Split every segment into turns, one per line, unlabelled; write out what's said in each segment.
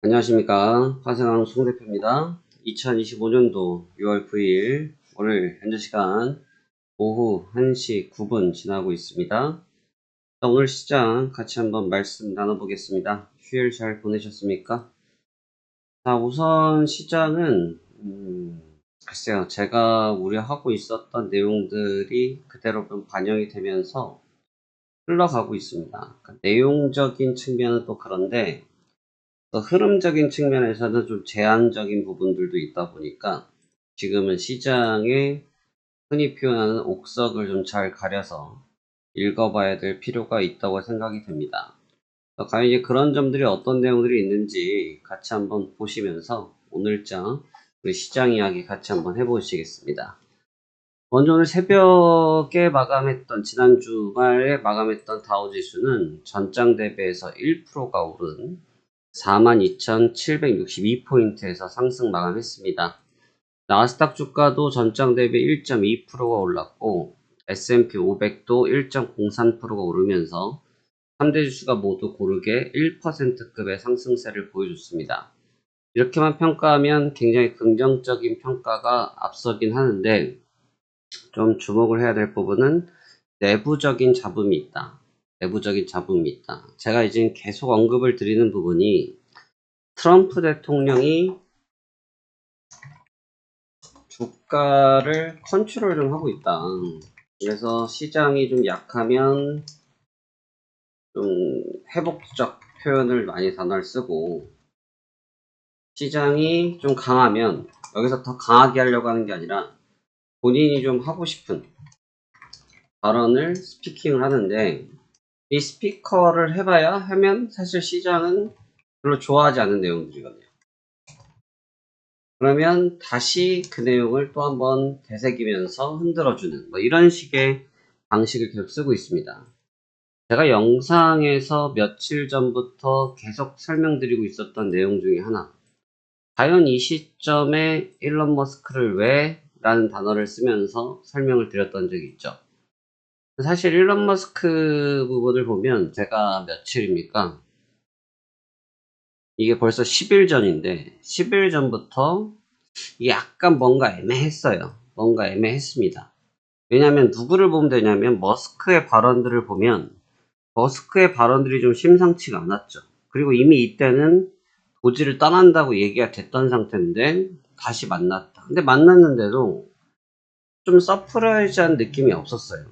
안녕하십니까. 화생왕 송 대표입니다. 2025년도 6월 9일 오늘 현재 시간 오후 1시 9분 지나고 있습니다. 오늘 시장 같이 한번 말씀 나눠보겠습니다. 휴일 잘 보내셨습니까? 자, 우선 시장은 글쎄요. 제가 우려하고 있었던 내용들이 그대로 좀 반영이 되면서 흘러가고 있습니다. 그러니까 내용적인 측면은 또 그런데 또 흐름적인 측면에서는 좀 제한적인 부분들도 있다 보니까 지금은 시장에 흔히 표현하는 옥석을 좀 잘 가려서 읽어봐야 될 필요가 있다고 생각이 됩니다. 과연 이제 그런 점들이 어떤 내용들이 있는지 같이 한번 보시면서 오늘장 우리 시장 이야기 같이 한번 해보시겠습니다. 먼저 오늘 새벽에 마감했던 지난 주말에 마감했던 다우지수는 전장 대비해서 1%가 오른 42,762포인트에서 상승 마감했습니다. 나스닥 주가도 전장 대비 1.2%가 올랐고 S&P 500도 1.03%가 오르면서 3대 지수가 모두 고르게 1%급의 상승세를 보여줬습니다. 이렇게만 평가하면 굉장히 긍정적인 평가가 앞서긴 하는데 좀 주목을 해야 될 부분은 내부적인 잡음이 있다. 내부적인 잡음이 있다. 제가 이제 계속 언급을 드리는 부분이 트럼프 대통령이 주가를 컨트롤 좀 하고 있다. 그래서 시장이 좀 약하면 좀 회복적 표현을 많이 단어를 쓰고 시장이 좀 강하면 여기서 더 강하게 하려고 하는 게 아니라 본인이 좀 하고 싶은 발언을 스피킹을 하는데 이 스피커를 해봐야 하면 사실 시장은 별로 좋아하지 않는 내용들이거든요. 그러면 다시 그 내용을 또 한번 되새기면서 흔들어주는 뭐 이런 식의 방식을 계속 쓰고 있습니다. 제가 영상에서 며칠 전부터 계속 설명드리고 있었던 내용 중에 하나, 과연 이 시점에 일론 머스크를 왜? 라는 단어를 쓰면서 설명을 드렸던 적이 있죠. 사실 일론 머스크 부분을 보면 제가 며칠입니까? 이게 벌써 10일 전인데 10일 전부터 약간 뭔가 애매했어요. 뭔가 애매했습니다. 왜냐하면 누구를 보면 되냐면 머스크의 발언들을 보면 머스크의 발언들이 좀 심상치가 않았죠. 그리고 이미 이때는 도지를 떠난다고 얘기가 됐던 상태인데 다시 만났다. 근데 만났는데도 좀 서프라이즈한 느낌이 없었어요.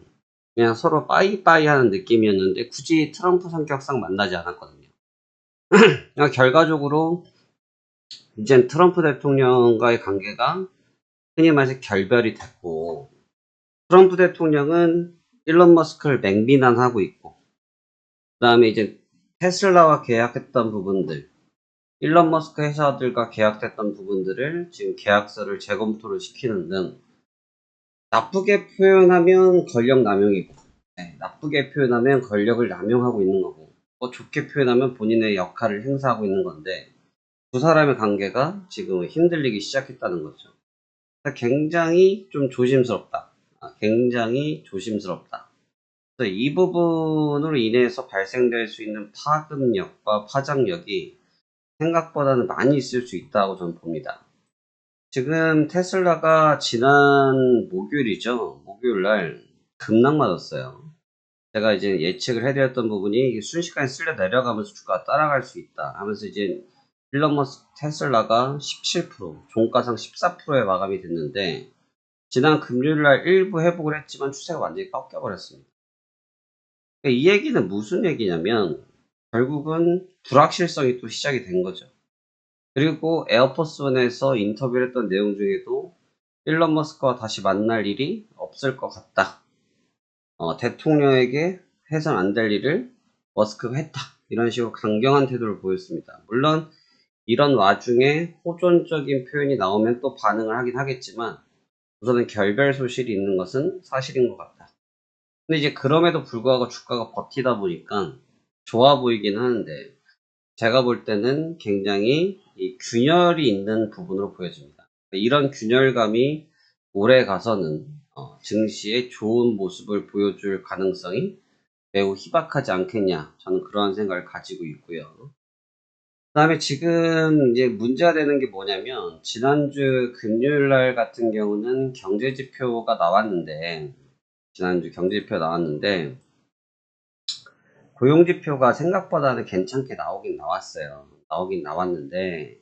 그냥 서로 빠이빠이 하는 느낌이었는데 굳이 트럼프 성격상 만나지 않았거든요. 그러니까 결과적으로 이젠 트럼프 대통령과의 관계가 흔히 말해서 결별이 됐고 트럼프 대통령은 일론 머스크를 맹비난하고 있고 그 다음에 이제 테슬라와 계약했던 부분들 일론 머스크 회사들과 계약됐던 부분들을 지금 계약서를 재검토를 시키는 등 나쁘게 표현하면 권력 남용이고 나쁘게 표현하면 권력을 남용하고 있는 거고 좋게 표현하면 본인의 역할을 행사하고 있는 건데 두 사람의 관계가 지금 흔들리기 시작했다는 거죠. 굉장히 좀 조심스럽다. 굉장히 조심스럽다. 그래서 이 부분으로 인해서 발생될 수 있는 파급력과 파장력이 생각보다는 많이 있을 수 있다고 저는 봅니다. 지금 테슬라가 지난 목요일이죠. 목요일날 급락 맞았어요. 제가 이제 예측을 해드렸던 부분이 순식간에 쓸려 내려가면서 주가가 따라갈 수 있다 하면서 이제 일론 머스크 테슬라가 17%, 종가상 14%에 마감이 됐는데 지난 금요일날 일부 회복을 했지만 추세가 완전히 꺾여버렸습니다. 이 얘기는 무슨 얘기냐면 결국은 불확실성이 또 시작이 된 거죠. 그리고 에어포스원에서 인터뷰를 했던 내용 중에도 일론 머스크와 다시 만날 일이 없을 것 같다. 대통령에게 해선 안 될 일을 머스크가 했다. 이런 식으로 강경한 태도를 보였습니다. 물론 이런 와중에 호전적인 표현이 나오면 또 반응을 하긴 하겠지만 우선은 결별 소식이 있는 것은 사실인 것 같다. 근데 이제 그럼에도 불구하고 주가가 버티다 보니까 좋아 보이긴 하는데 제가 볼 때는 굉장히 이 균열이 있는 부분으로 보여집니다. 이런 균열감이 오래 가서는 증시의 좋은 모습을 보여줄 가능성이 매우 희박하지 않겠냐 저는 그런 생각을 가지고 있고요. 다음에 지금 이제 문제가 되는 게 뭐냐면, 지난주 금요일 날 같은 경우는 경제지표가 나왔는데, 지난주 경제지표 나왔는데, 고용지표가 생각보다는 괜찮게 나오긴 나왔어요. 나오긴 나왔는데,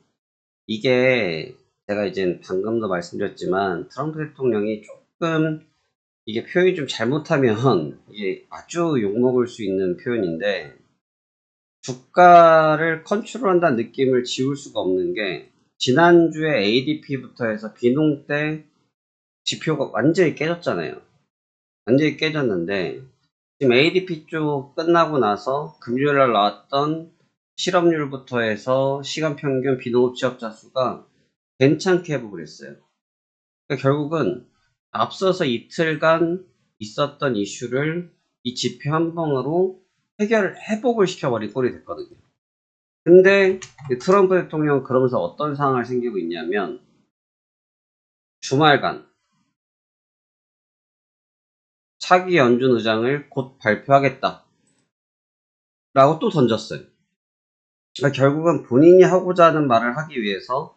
이게 제가 이제 방금도 말씀드렸지만, 트럼프 대통령이 조금 이게 표현이 좀 잘못하면 이게 아주 욕먹을 수 있는 표현인데, 주가를 컨트롤한다는 느낌을 지울 수가 없는 게, 지난주에 ADP부터 해서 비농 때 지표가 완전히 깨졌잖아요. 완전히 깨졌는데, 지금 ADP 쪽 끝나고 나서 금요일날 나왔던 실업률부터 해서 시간평균 비농업 취업자 수가 괜찮게 회복을 했어요. 그러니까 결국은 앞서서 이틀간 있었던 이슈를 이 지표 한 방으로 회복을 시켜버린 꼴이 됐거든요. 근데 트럼프 대통령은 그러면서 어떤 상황을 생기고 있냐면, 주말간 차기 연준 의장을 곧 발표하겠다 라고 또 던졌어요. 그러니까 결국은 본인이 하고자 하는 말을 하기 위해서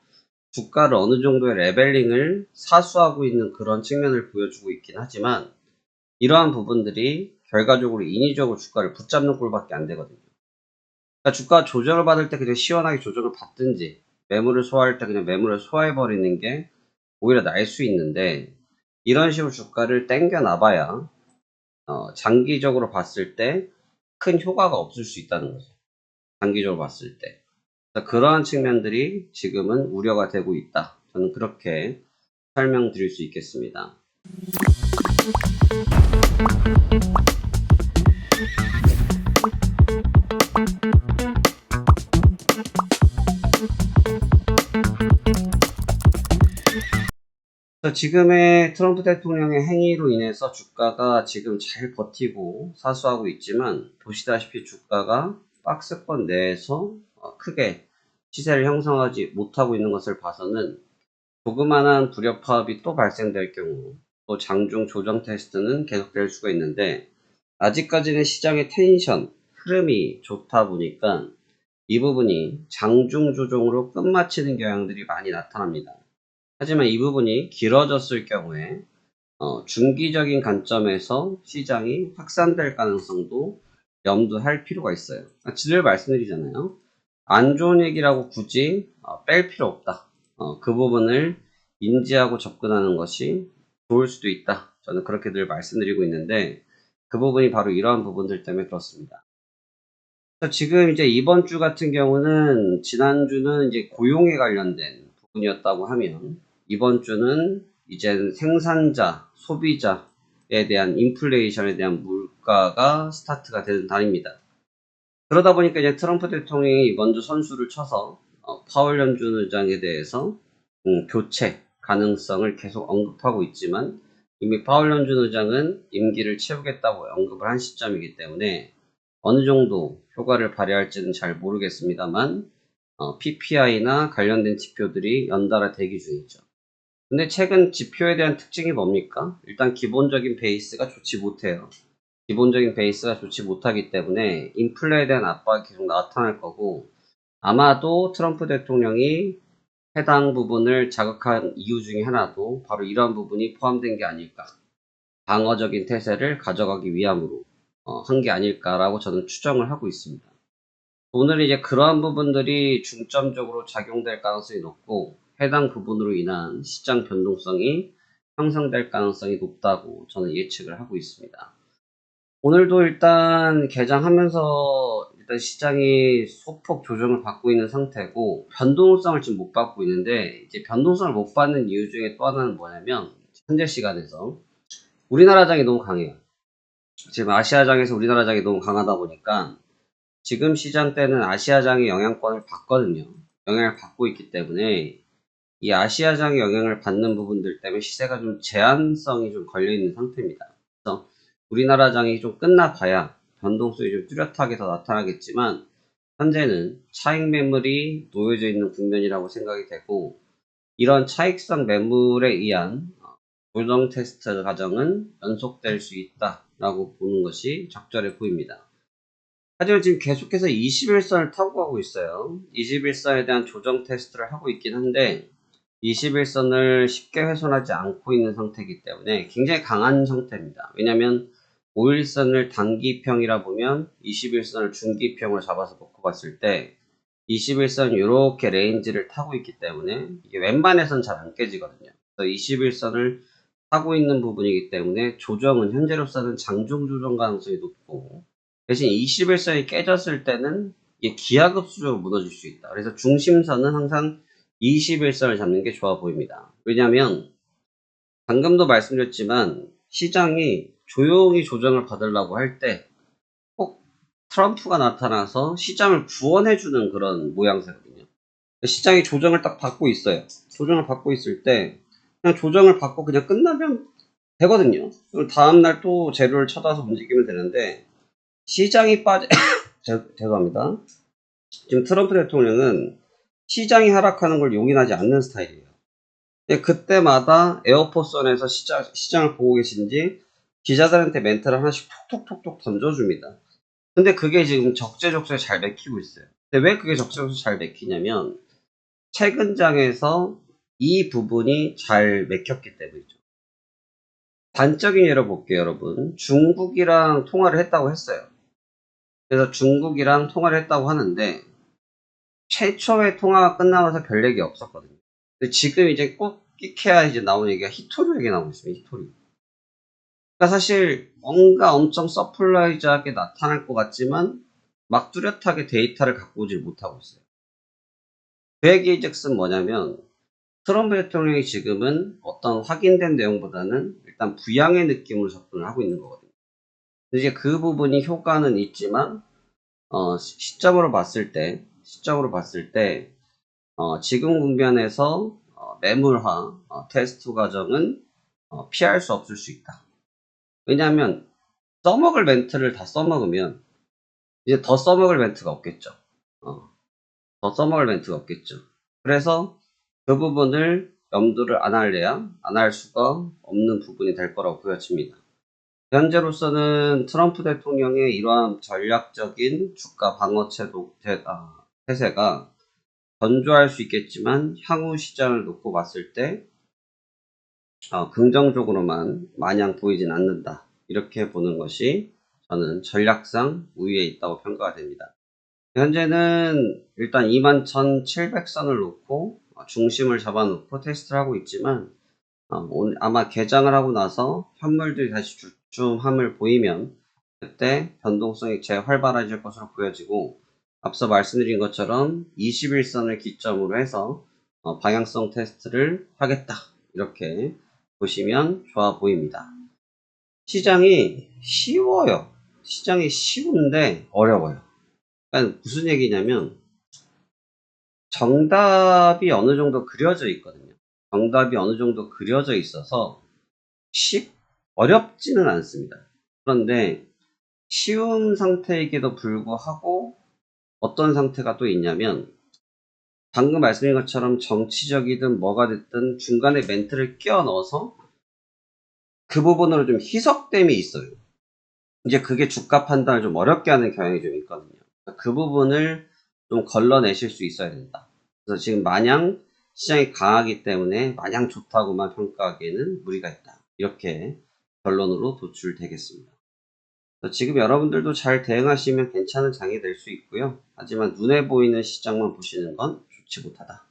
주가를 어느 정도의 레벨링을 사수하고 있는 그런 측면을 보여주고 있긴 하지만, 이러한 부분들이 결과적으로 인위적으로 주가를 붙잡는 꼴밖에 안 되거든요. 그러니까 주가 조정을 받을 때 그냥 시원하게 조정을 받든지, 매물을 소화할 때 그냥 매물을 소화해버리는 게 오히려 나을 수 있는데, 이런 식으로 주가를 땡겨 놔봐야 장기적으로 봤을 때 큰 효과가 없을 수 있다는 거죠. 장기적으로 봤을 때. 그러한 측면들이 지금은 우려가 되고 있다. 저는 그렇게 설명드릴 수 있겠습니다. 지금의 트럼프 대통령의 행위로 인해서 주가가 지금 잘 버티고 사수하고 있지만, 보시다시피 주가가 박스권 내에서 크게 시세를 형성하지 못하고 있는 것을 봐서는, 조그만한 불협화음이 또 발생될 경우 또 장중 조정 테스트는 계속될 수가 있는데, 아직까지는 시장의 텐션, 흐름이 좋다 보니까 이 부분이 장중 조정으로 끝마치는 경향들이 많이 나타납니다. 하지만 이 부분이 길어졌을 경우에 중기적인 관점에서 시장이 확산될 가능성도 염두할 필요가 있어요. 늘 말씀드리잖아요. 안 좋은 얘기라고 굳이 뺄 필요 없다. 그 부분을 인지하고 접근하는 것이 좋을 수도 있다. 저는 그렇게 늘 말씀드리고 있는데, 그 부분이 바로 이러한 부분들 때문에 그렇습니다. 지금 이제 이번 주 같은 경우는, 지난주는 이제 고용에 관련된 부분이었다고 하면, 이번 주는 이제 생산자, 소비자에 대한 인플레이션에 대한 물가가 스타트가 되는 달입니다. 그러다 보니까 이제 트럼프 대통령이 먼저 선수를 쳐서 파월 연준 의장에 대해서 교체 가능성을 계속 언급하고 있지만, 이미 파월 연준 의장은 임기를 채우겠다고 언급을 한 시점이기 때문에 어느 정도 효과를 발휘할지는 잘 모르겠습니다만, PPI나 관련된 지표들이 연달아 대기 중이죠. 근데 최근 지표에 대한 특징이 뭡니까? 일단 기본적인 베이스가 좋지 못해요. 기본적인 베이스가 좋지 못하기 때문에 인플레에 대한 압박이 계속 나타날 거고, 아마도 트럼프 대통령이 해당 부분을 자극한 이유 중에 하나도 바로 이러한 부분이 포함된 게 아닐까, 방어적인 태세를 가져가기 위함으로 한 게 아닐까라고 저는 추정을 하고 있습니다. 오늘 이제 그러한 부분들이 중점적으로 작용될 가능성이 높고, 해당 부분으로 인한 시장 변동성이 형성될 가능성이 높다고 저는 예측을 하고 있습니다. 오늘도 일단 개장하면서 일단 시장이 소폭 조정을 받고 있는 상태고, 변동성을 지금 못 받고 있는데, 이제 변동성을 못 받는 이유 중에 또 하나는 뭐냐면, 현재 시간에서 우리나라장이 너무 강해요. 지금 아시아장에서 우리나라장이 너무 강하다 보니까 지금 시장대는 아시아장의 영향권을 받거든요. 영향을 받고 있기 때문에 이 아시아장의 영향을 받는 부분들 때문에 시세가 좀 제한성이 좀 걸려있는 상태입니다. 그래서 우리나라장이 좀 끝나봐야 변동성이 좀 뚜렷하게 더 나타나겠지만, 현재는 차익 매물이 놓여져 있는 국면이라고 생각이 되고, 이런 차익성 매물에 의한 조정 테스트 과정은 연속될 수 있다라고 보는 것이 적절해 보입니다. 하지만 지금 계속해서 21선을 타고 가고 있어요. 21선에 대한 조정 테스트를 하고 있긴 한데 21선을 쉽게 훼손하지 않고 있는 상태이기 때문에 굉장히 강한 상태입니다. 왜냐하면 5일선을 단기평이라 보면 21선을 중기평을 잡아서 놓고 봤을 때 21선 이렇게 레인지를 타고 있기 때문에 이게 웬만해선 잘 안 깨지거든요. 그래서 21선을 타고 있는 부분이기 때문에 조정은 현재로서는 장중 조정 가능성이 높고 대신 21선이 깨졌을 때는 이게 기하급수적으로 무너질 수 있다. 그래서 중심선은 항상 21선을 잡는 게 좋아 보입니다. 왜냐하면 방금도 말씀드렸지만 시장이 조용히 조정을 받으려고 할 때 꼭 트럼프가 나타나서 시장을 구원해주는 그런 모양새거든요. 시장이 조정을 딱 받고 있어요. 조정을 받고 있을 때 그냥 조정을 받고 그냥 끝나면 되거든요. 그럼 다음날 또 재료를 찾아서 움직이면 되는데 시장이 죄송합니다. 지금 트럼프 대통령은 시장이 하락하는 걸 용인하지 않는 스타일이에요. 그때마다 에어포선에서 시장을 보고 계신지 기자들한테 멘트를 하나씩 톡톡톡톡 던져줍니다. 근데 그게 지금 적재적소에 잘 맥히고 있어요. 근데 왜 그게 적재적소에 잘 맥히냐면 최근 장에서 이 부분이 잘 맥혔기 때문이죠. 단적인 예로 볼게요, 여러분. 중국이랑 통화를 했다고 했어요. 그래서 중국이랑 통화를 했다고 하는데 최초의 통화가 끝나면서 별 얘기 없었거든요. 근데 지금 이제 꼭 끼케야 이제 나오는 얘기가 히토류 얘기 나오고 있습니다. 히토류. 그러니까 사실 뭔가 엄청 서프라이즈하게 나타날 것 같지만 막 뚜렷하게 데이터를 갖고 오질 못하고 있어요. 그 얘기즉슨 뭐냐면 트럼프 대통령이 지금은 어떤 확인된 내용보다는 일단 부양의 느낌으로 접근을 하고 있는 거거든요. 이제 그 부분이 효과는 있지만 시점으로 봤을 때 지금 국면에서 매물화 테스트 과정은 피할 수 없을 수 있다. 왜냐하면 써먹을 멘트를 다 써먹으면 이제 더 써먹을 멘트가 없겠죠. 더 써먹을 멘트가 없겠죠. 그래서 그 부분을 염두를 안 할래야 안 할 수가 없는 부분이 될 거라고 보여집니다. 현재로서는 트럼프 대통령의 이러한 전략적인 주가 방어 태세가 건조할 수 있겠지만 향후 시장을 놓고 봤을 때 긍정적으로만 마냥 보이진 않는다. 이렇게 보는 것이 저는 전략상 우위에 있다고 평가가 됩니다. 현재는 일단 21,700선을 놓고 중심을 잡아놓고 테스트를 하고 있지만 아마 개장을 하고 나서 현물들이 다시 주춤함을 보이면 그때 변동성이 재활발해질 것으로 보여지고 앞서 말씀드린 것처럼 21선을 기점으로 해서 방향성 테스트를 하겠다. 이렇게 보시면 좋아 보입니다. 시장이 쉬워요. 시장이 쉬운데 어려워요. 그러니까 무슨 얘기냐면 정답이 어느 정도 그려져 있거든요. 정답이 어느 정도 그려져 있어서 어렵지는 않습니다. 그런데 쉬운 상태이기도 불구하고 어떤 상태가 또 있냐면 방금 말씀드린 것처럼 정치적이든 뭐가 됐든 중간에 멘트를 끼워 넣어서 그 부분으로 좀 희석됨이 있어요. 이제 그게 주가 판단을 좀 어렵게 하는 경향이 좀 있거든요. 그 부분을 좀 걸러내실 수 있어야 된다. 그래서 지금 마냥 시장이 강하기 때문에 마냥 좋다고만 평가하기에는 무리가 있다. 이렇게 결론으로 도출되겠습니다. 지금 여러분들도 잘 대응하시면 괜찮은 장이 될 수 있고요. 하지만 눈에 보이는 시장만 보시는 건 좋지 못하다.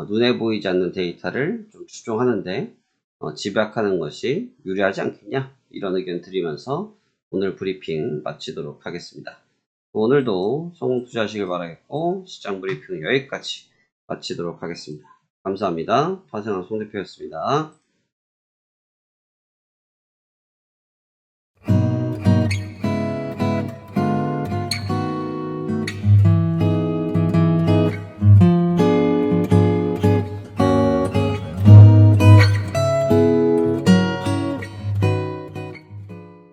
눈에 보이지 않는 데이터를 좀 추종하는데 집약하는 것이 유리하지 않겠냐, 이런 의견 드리면서 오늘 브리핑 마치도록 하겠습니다. 오늘도 성공 투자하시길 바라겠고 시장 브리핑은 여기까지 마치도록 하겠습니다. 감사합니다. 화생한 송 대표였습니다.